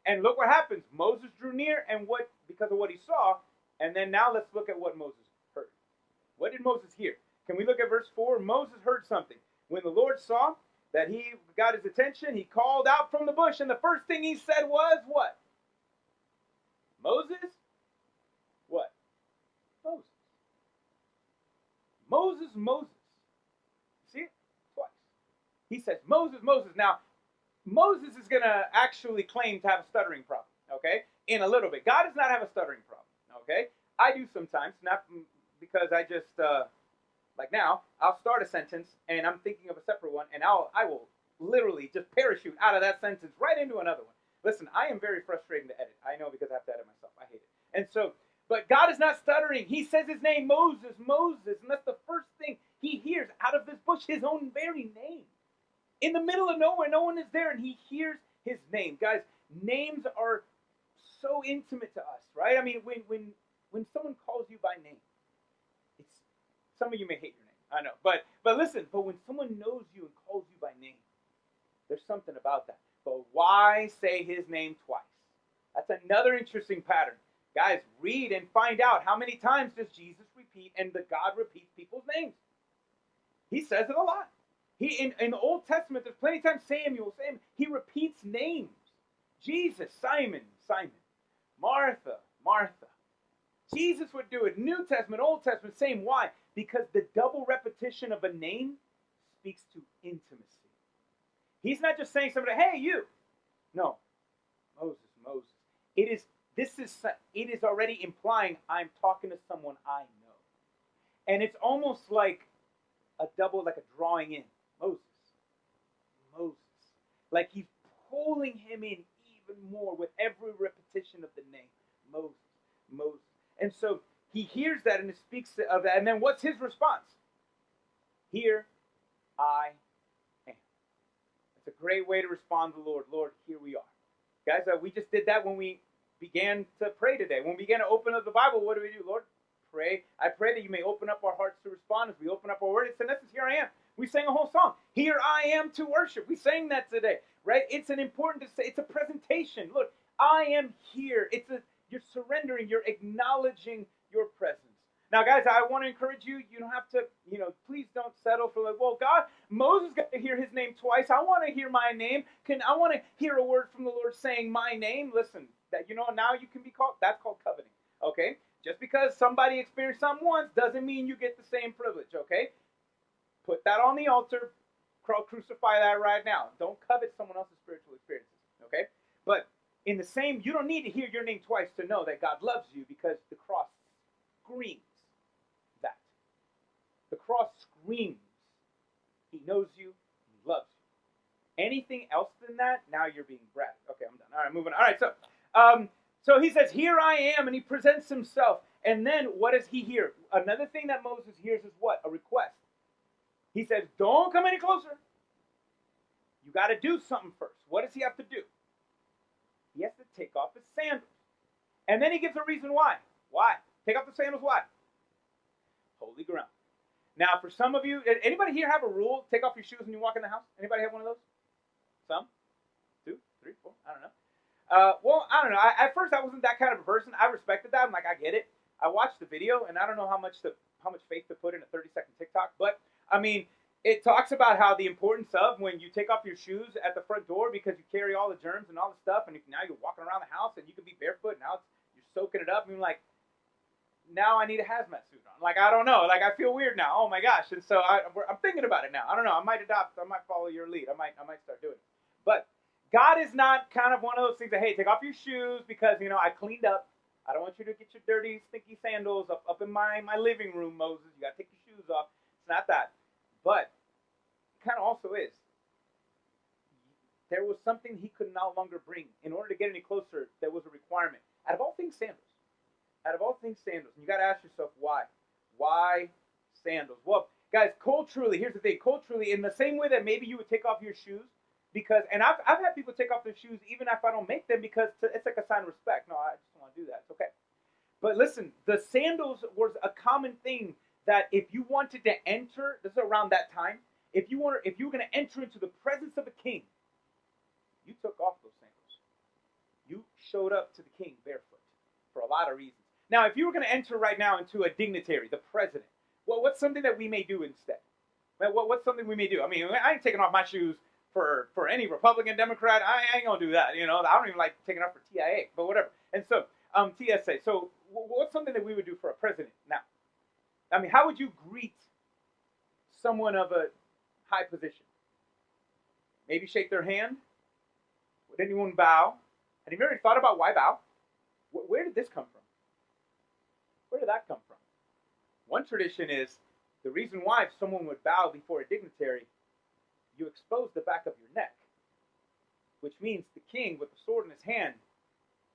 And look what happens. Moses drew near, and what because of what he saw, and then now let's look at what Moses heard. What did Moses hear? Can we look at verse 4? Moses heard something. When the Lord saw that he got his attention, he called out from the bush, and the first thing he said was what? Moses? What? Moses. Moses, Moses. See it? Twice. He says, Moses, Moses. Now, Moses is going to actually claim to have a stuttering problem, okay, in a little bit. God does not have a stuttering problem, okay? I do sometimes, not because I just, like now, I'll start a sentence, and I'm thinking of a separate one, and I will literally just parachute out of that sentence right into another one. Listen, I am very frustrating to edit. I know because I have to edit myself. I hate it. And so, but God is not stuttering. He says his name, Moses, Moses, and that's the first thing he hears out of this bush, his own very name. In the middle of nowhere, no one is there, and he hears his name. Guys, names are so intimate to us, right? I mean, when someone calls you by name, it's some of you may hate your name, I know, but listen, but when someone knows you and calls you by name, there's something about that. But why say his name twice? That's another interesting pattern. Guys, read and find out how many times does Jesus repeat and the God repeats people's names. He says it a lot. He in the Old Testament, there's plenty of times Samuel, he repeats names. Jesus, Simon, Simon. Martha, Martha. Jesus would do it. New Testament, Old Testament, same. Why? Because the double repetition of a name speaks to intimacy. He's not just saying somebody, hey, you. No. Moses, Moses. It is already implying I'm talking to someone I know. And it's almost like a double, like a drawing in. Moses, Moses. Like he's pulling him in even more with every repetition of the name. Moses, Moses. And so he hears that and it speaks of that. And then what's his response? Here I am. It's a great way to respond to the Lord. Lord, here we are. Guys, we just did that when we began to pray today. When we began to open up the Bible, what do we do? Lord, pray. I pray that you may open up our hearts to respond as we open up our word. It's in essence, here I am. We sang a whole song. Here I am to worship. We sang that today, right? It's an important to say. It's a presentation. Look, I am here. You're surrendering. You're acknowledging your presence. Now, guys, I want to encourage you. You don't have to, please don't settle for like, well, God, Moses got to hear his name twice. I want to hear my name. I want to hear a word from the Lord saying my name. Listen, that now you can be called. That's called coveting. Okay. Just because somebody experienced something once doesn't mean you get the same privilege, okay? Put that on the altar. Crucify that right now. Don't covet someone else's spiritual experiences, okay? But in the same, you don't need to hear your name twice to know that God loves you because the cross screams that. The cross screams he knows you, he loves you. Anything else than that, now you're being bratty. Okay, I'm done. All right, moving on. All right, so he says, here I am, and he presents himself. And then what does he hear? Another thing that Moses hears is what? A request. He says, don't come any closer. You got to do something first. What does he have to do? He has to take off his sandals. And then he gives a reason why. Why? Take off the sandals, why? Holy ground. Now, for some of you, anybody here have a rule? Take off your shoes when you walk in the house? Anybody have one of those? Some? 2, 3, 4? I don't know. Well, I don't know. At first, I wasn't that kind of a person. I respected that. I'm like, I get it. I watched the video, and I don't know how much faith to put in a 30-second TikTok. But, I mean, it talks about how the importance of when you take off your shoes at the front door because you carry all the germs and all the stuff, and now you're walking around the house, and you can be barefoot. Now you're soaking it up. And you're like, now I need a hazmat suit on. Like, I don't know. Like, I feel weird now. Oh, my gosh. And so I'm thinking about it now. I don't know. I might follow your lead. I might start doing it. But God is not kind of one of those things that, hey, take off your shoes because, I cleaned up. I don't want you to get your dirty, stinky sandals up in my living room, Moses. You got to take your shoes off. It's not that. But it kind of also is. There was something he could no longer bring. In order to get any closer, there was a requirement. Out of all things, sandals. Out of all things, sandals. And you got to ask yourself, why? Why sandals? Well, guys, culturally, here's the thing. Culturally, in the same way that maybe you would take off your shoes, because, and I've had people take off their shoes even if I don't make them because it's like a sign of respect. No, I just don't want to do that. It's okay. But listen, the sandals was a common thing that if you wanted to enter, this is around that time, if you were going to enter into the presence of a king, you took off those sandals. You showed up to the king barefoot for a lot of reasons. Now, if you were going to enter right now into a dignitary, the president, well, what's something that we may do instead? What's something we may do? I mean, I ain't taking off my shoes for any Republican, Democrat. I ain't going to do that. I don't even like taking off for TIA, but whatever. And so, TSA. So, what's something that we would do for a president now? I mean, how would you greet someone of a high position? Maybe shake their hand? Would anyone bow? Have you ever thought about why bow? Where did this come from? Where did that come from? One tradition is the reason why if someone would bow before a dignitary, you expose the back of your neck, which means the king with the sword in his hand,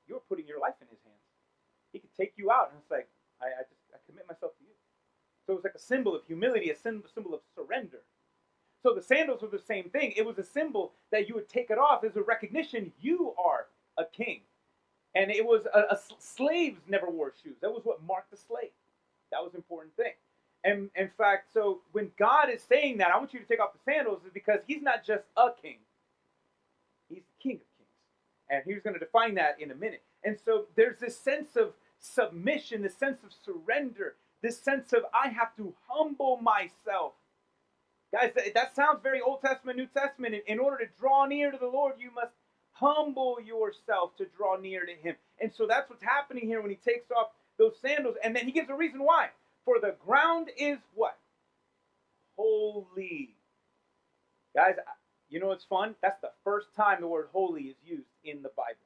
you're putting your life in his hands. He could take you out, and it's like, I commit myself to you. So it was like a symbol of humility, a symbol of surrender. So the sandals were the same thing. It was a symbol that you would take it off as a recognition you are a king. And it was slaves never wore shoes. That was what marked the slave. That was an important thing. And in fact, so when God is saying that, I want you to take off the sandals, is because he's not just a king. He's the King of Kings. And he's going to define that in a minute. And so there's this sense of submission, this sense of surrender, this sense of I have to humble myself. Guys, that sounds very Old Testament, New Testament. In order to draw near to the Lord, you must humble yourself to draw near to him. And so that's what's happening here when he takes off those sandals. And then he gives a reason why. For the ground is what? Holy. Guys, you know what's fun? That's the first time the word holy is used in the Bible.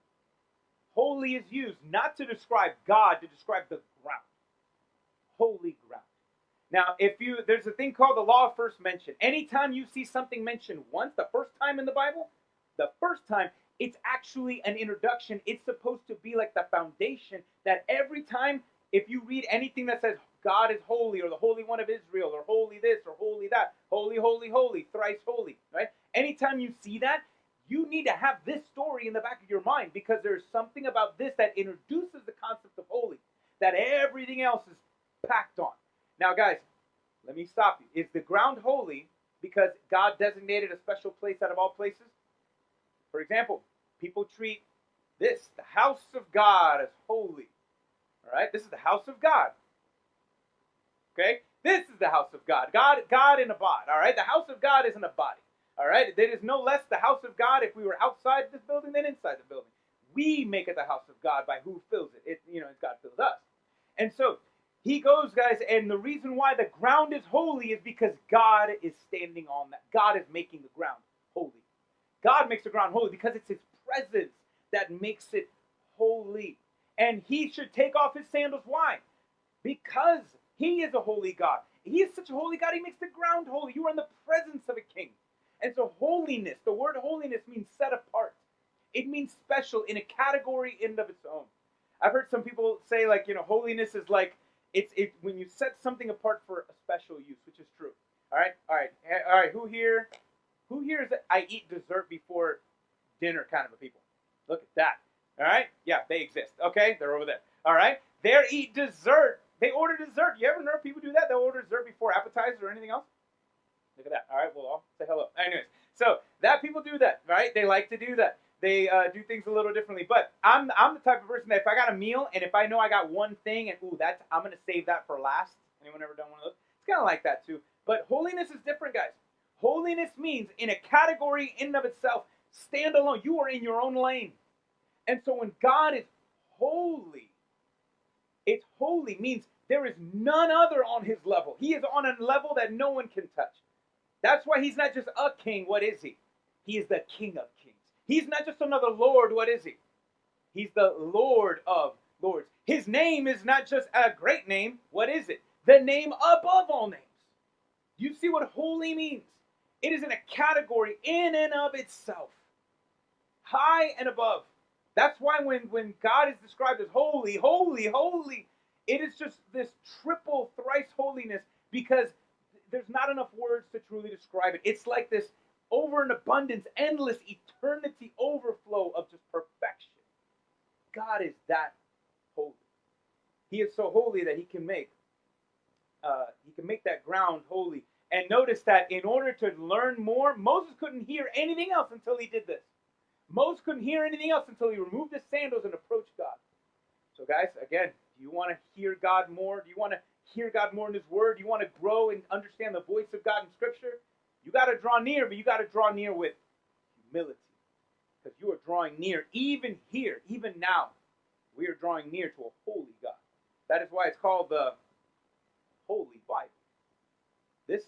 Holy is used not to describe God, to describe the ground. Holy ground. Now, there's a thing called the law of first mention. Anytime you see something mentioned once, the first time in the Bible, the first time, it's actually an introduction. It's supposed to be like the foundation that every time, if you read anything that says God is holy, or the Holy One of Israel, or holy this, or holy that, holy, holy, holy, thrice holy, right? Anytime you see that, you need to have this story in the back of your mind, because there's something about this that introduces the concept of holy that everything else is packed on. Now, guys, let me stop you. Is the ground holy because God designated a special place out of all places? For example, people treat this, the house of God, as holy. All right? This is the house of God. Okay? This is the house of God. God in a body. All right? The house of God isn't a body. All right? It is no less the house of God if we were outside this building than inside the building. We make it the house of God by who fills it. It's God fills us. And so, he goes, guys, and the reason why the ground is holy is because God is standing on that. God is making the ground holy. God makes the ground holy because it's his presence that makes it holy. And he should take off his sandals. Why? Because he is a holy God. He is such a holy God, he makes the ground holy. You are in the presence of a king. And so holiness, the word holiness means set apart. It means special, in a category in and of its own. I've heard some people say, holiness is like, it's when you set something apart for a special use, which is true. All right. Who here is I eat dessert before dinner kind of a people? Look at that. All right. Yeah, they exist. Okay, they're over there. All right. They eat dessert. They order dessert. You ever know people do that? They'll order dessert before appetizers or anything else. Look at that. All right. Well, I'll say hello. Anyways, so that people do that, right? They like to do that. They do things a little differently. But I'm the type of person that if I got a meal and if I know I got one thing and I'm going to save that for last. Anyone ever done one of those? It's kind of like that too. But holiness is different, guys. Holiness means in a category in and of itself, stand alone. You are in your own lane. And so when God is holy, it's holy means there is none other on his level. He is on a level that no one can touch. That's why he's not just a king. What is he? He is the King of Kings. He's not just another Lord. What is he? He's the Lord of Lords. His name is not just a great name. What is it? The name above all names. You see what holy means? It is in a category in and of itself. High and above. That's why when God is described as holy, holy, holy, it is just this triple, thrice holiness, because there's not enough words to truly describe it. It's like this over an abundance, endless eternity overflow of just perfection. God is that holy. He is so holy that he can make that ground holy. And notice that in order to learn more, Moses couldn't hear anything else until he did this. Moses couldn't hear anything else until he removed his sandals and approached God. So, guys, again, do you want to hear God more? Do you want to hear God more in His Word? Do you want to grow and understand the voice of God in Scripture? You got to draw near, but you got to draw near with humility, because you are drawing near even here, even now. We are drawing near to a holy God. That is why it's called the Holy Bible. This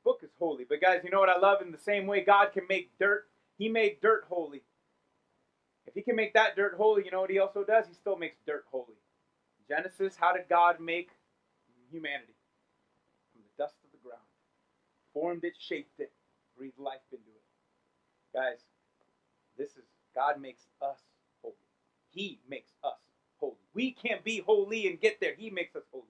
book is holy. But guys, you know what I love? In the same way God can make dirt, He made dirt holy. If He can make that dirt holy, you know what He also does? He still makes dirt holy. Genesis, how did God make humanity? From the dust of the ground. Formed it, shaped it, breathed life into it. Guys, God makes us holy. He makes us holy. We can't be holy and get there. He makes us holy.